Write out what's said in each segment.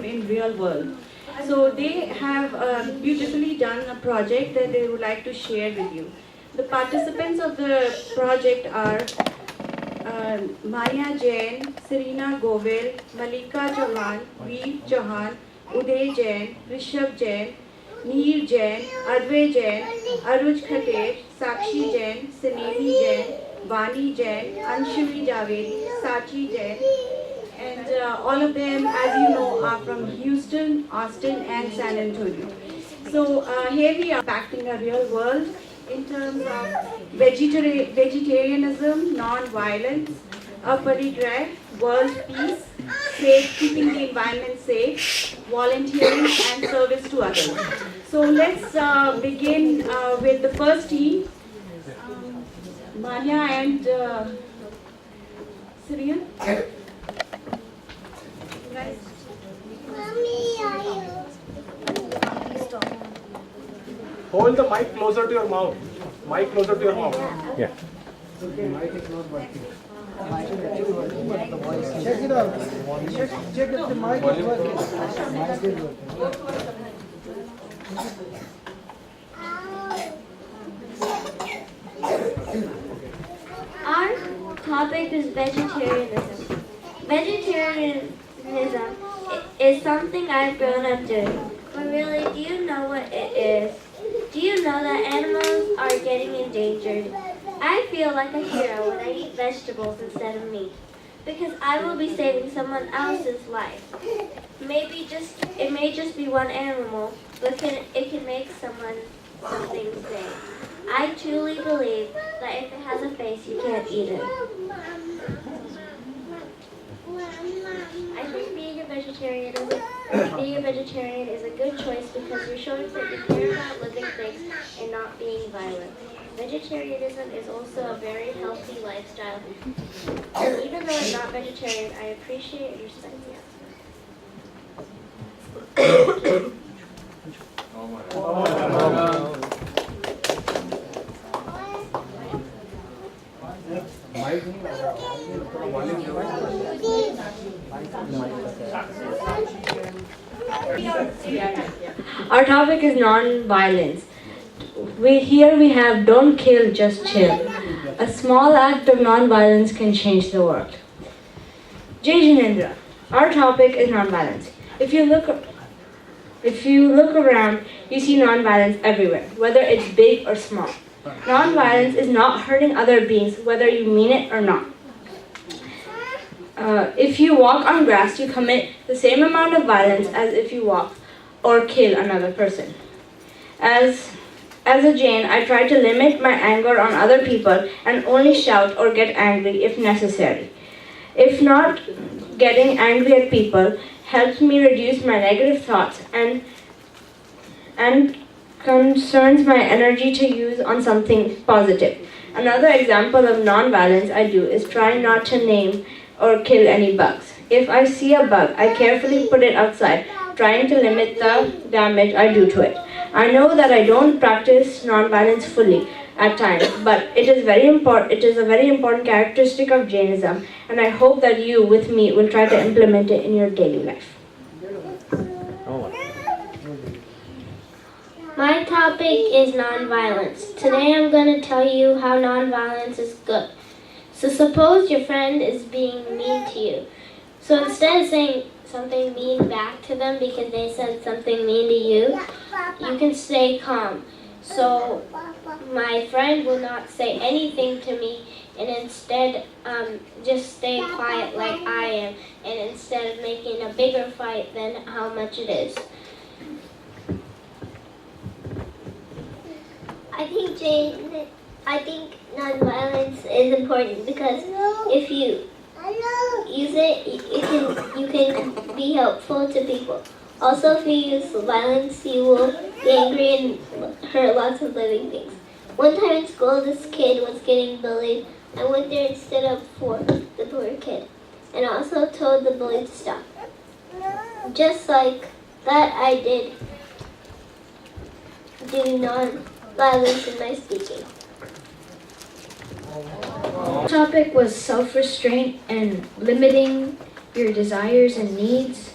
in real world. So they have beautifully done a project that they would like to share with you. The participants of the project are Maya Jain, Serena Govil, Malika Chauhan, Veer Chauhan, Uday Jain, Rishabh Jain, Neer Jain, Advay Jain, Aruj Khater, Sakshi Jain, Sinemi Jain, Vani Jain, Anshuvi Javedi, Sachi Jain, and all of them, as you know, are from Houston, Austin, and San Antonio. So here we are impacting a real world in terms of vegetarianism, non-violence, aparigraha, world peace, keeping the environment safe, volunteering, and service to others. So let's begin with the first team, Manya and Syrian. Guys. Hold the mic closer to your mouth. Mic closer to your mouth. Yeah. Mic is not working. Check it out. Check if the mic is working. Mic is working. Our topic is vegetarianism. Vegetarianism is something I've grown up doing. But really, do you know what it is? Do you know that animals are getting endangered? I feel like a hero when I eat vegetables instead of meat, because I will be saving someone else's life. It may just be one animal, but it can make something sing. I truly believe that if it has a face, you can't eat it. I think being a vegetarian is a good choice because you're showing that you care about living things and not being violent. Vegetarianism is also a very healthy lifestyle. And even though I'm not vegetarian, I appreciate and respect the Our topic is non-violence. Here we have don't kill, just chill. A small act of non-violence can change the world. Jai Jinendra, our topic is non-violence. If you look around, you see non-violence everywhere, whether it's big or small. Non-violence is not hurting other beings, whether you mean it or not. If you walk on grass, you commit the same amount of violence as if you walk or kill another person. As a Jain, I try to limit my anger on other people and only shout or get angry if necessary. If not, getting angry at people helps me reduce my negative thoughts and concerns my energy to use on something positive. Another example of non-violence I do is try not to name or kill any bugs. If I see a bug, I carefully put it outside, trying to limit the damage I do to it. I know that I don't practice non-violence fully at times, but it is a very important characteristic of Jainism, and I hope that you, with me, will try to implement it in your daily life. My topic is nonviolence. Today I'm going to tell you how nonviolence is good. So suppose your friend is being mean to you. So instead of saying something mean back to them because they said something mean to you, you can stay calm. So my friend will not say anything to me and instead just stay quiet like I am, and instead of making a bigger fight than how much it is. I think nonviolence is important because if you use it, you can be helpful to people. Also, if you use violence, you will be angry and hurt lots of living things. One time in school, this kid was getting bullied. I went there and stood up for the poor kid, and also told the bully to stop. Just like that, I did do non-violence in my speaking. The topic was self-restraint and limiting your desires and needs.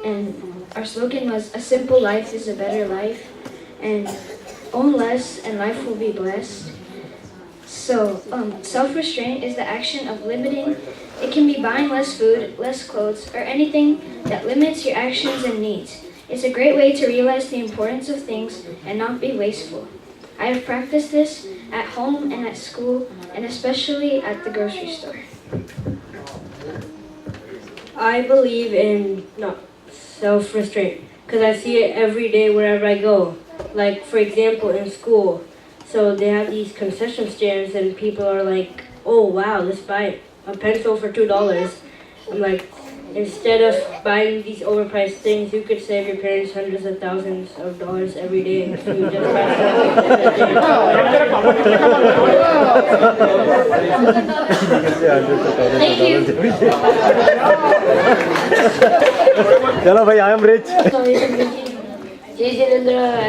and our slogan was, "A simple life is a better life," and "Own less and life will be blessed." So, self-restraint is the action of limiting. It can be buying less food, less clothes, or anything that limits your actions and needs. It's a great way to realize the importance of things and not be wasteful. I have practiced this at home and at school, and especially at the grocery store. I believe in self-restraint because I see it every day wherever I go. Like, for example, in school. So they have these concession stands and people are like, "Oh wow, let's buy a pencil for $2. I'm like, instead of buying these overpriced things, you could save your parents hundreds of thousands of dollars every day if you just buy something every day." Thank you. Hello, bhai, I am rich.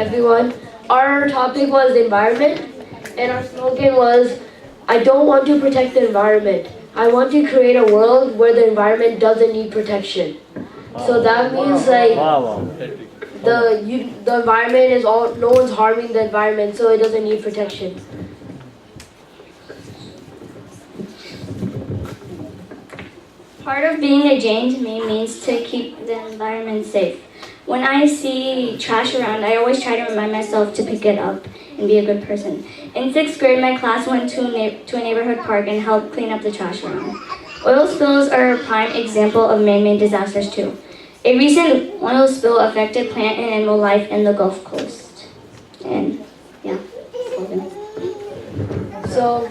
Everyone. Our topic was environment, and our slogan was, "I don't want to protect the environment. I want to create a world where the environment doesn't need protection." So that means like the environment is all, no one's harming the environment, so it doesn't need protection. Part of being a Jain to me means to keep the environment safe. When I see trash around, I always try to remind myself to pick it up and be a good person. In 6th grade, my class went to a neighborhood park and helped clean up the trash around. Oil spills are a prime example of man-made disasters too. A recent oil spill affected plant and animal life in the Gulf Coast. And yeah, So,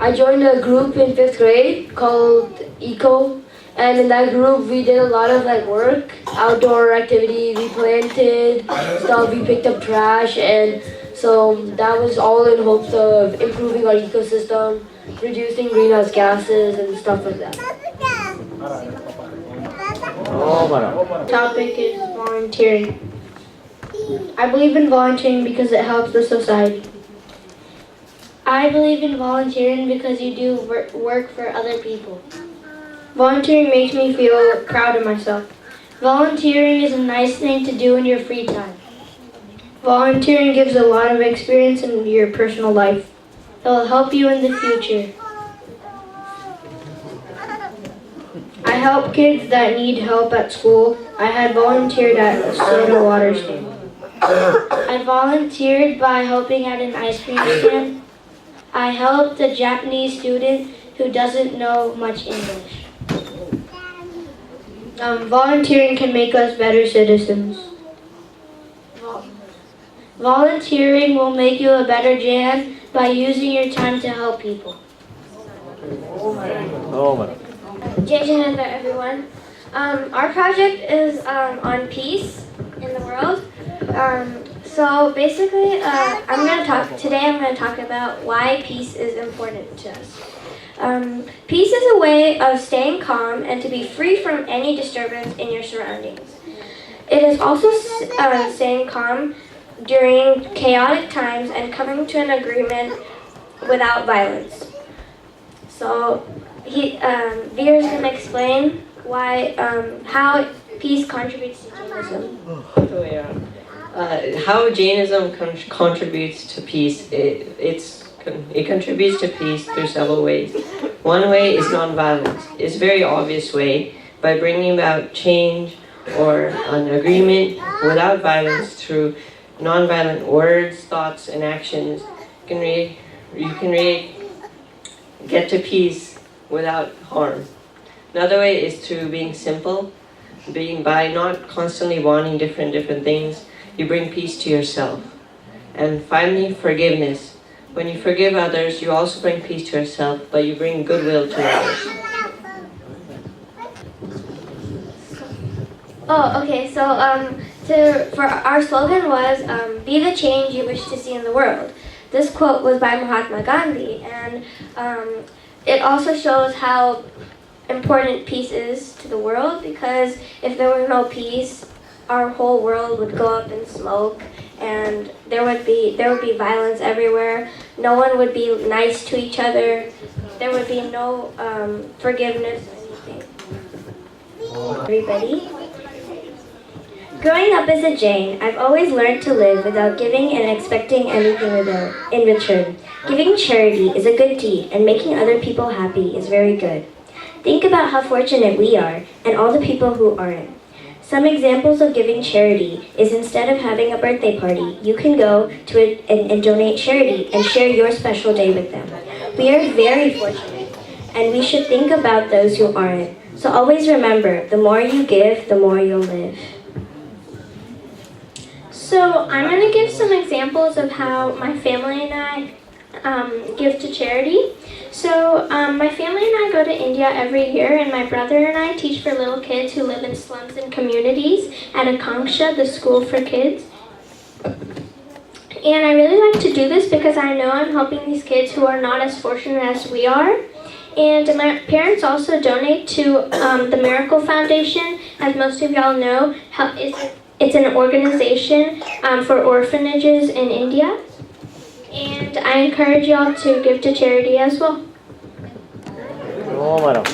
I joined a group in 5th grade called ECO, and in that group we did a lot of like work, outdoor activity. We planted stuff, we picked up trash, and so that was all in hopes of improving our ecosystem, reducing greenhouse gases and stuff like that. topic is volunteering. I believe in volunteering because it helps the society. I believe in volunteering because you do work for other people. Volunteering makes me feel proud of myself. Volunteering is a nice thing to do in your free time. Volunteering gives a lot of experience in your personal life. It will help you in the future. I help kids that need help at school. I had volunteered at a soda water stand. I volunteered by helping at an ice cream stand. I helped a Japanese student who doesn't know much English. Volunteering can make us better citizens. Volunteering will make you a better Jan by using your time to help people. Jai Jahanda, everyone. Our project is on peace in the world. So basically, I'm going to talk about why peace is important to us. Peace is a way of staying calm and to be free from any disturbance in your surroundings. It is also staying calm during chaotic times and coming to an agreement without violence. So Veer is going to explain why how peace contributes to Jainism. So yeah, how Jainism contributes to peace, it contributes to peace through several ways. One way is nonviolence. It's a very obvious way by bringing about change or an agreement without violence through nonviolent words, thoughts, and actions. You can get to peace without harm. Another way is through being simple, by not constantly wanting different things. You bring peace to yourself. And finally, forgiveness. When you forgive others, you also bring peace to yourself, but you bring goodwill to others. Oh, okay. So for our slogan was "Be the change you wish to see in the world." This quote was by Mahatma Gandhi, and it also shows how important peace is to the world, because if there was no peace, our whole world would go up in smoke, and there would be violence everywhere. No one would be nice to each other. There would be no forgiveness or anything. everybody. Growing up as a Jain, I've always learned to live without giving and expecting anything in return. Giving charity is a good deed, and making other people happy is very good. Think about how fortunate we are, and all the people who aren't. Some examples of giving charity is instead of having a birthday party, you can go to it and donate charity and share your special day with them. We are very fortunate, and we should think about those who aren't. So always remember, the more you give, the more you'll live. So I'm going to give some examples of how my family and I give to charity. So my family and I go to India every year, and my brother and I teach for little kids who live in slums and communities at Akanksha, the school for kids. And I really like to do this because I know I'm helping these kids who are not as fortunate as we are. And my parents also donate to the Miracle Foundation. As most of y'all know, it's an organization for orphanages in India. And I encourage y'all to give to charity as well. Oh, madam.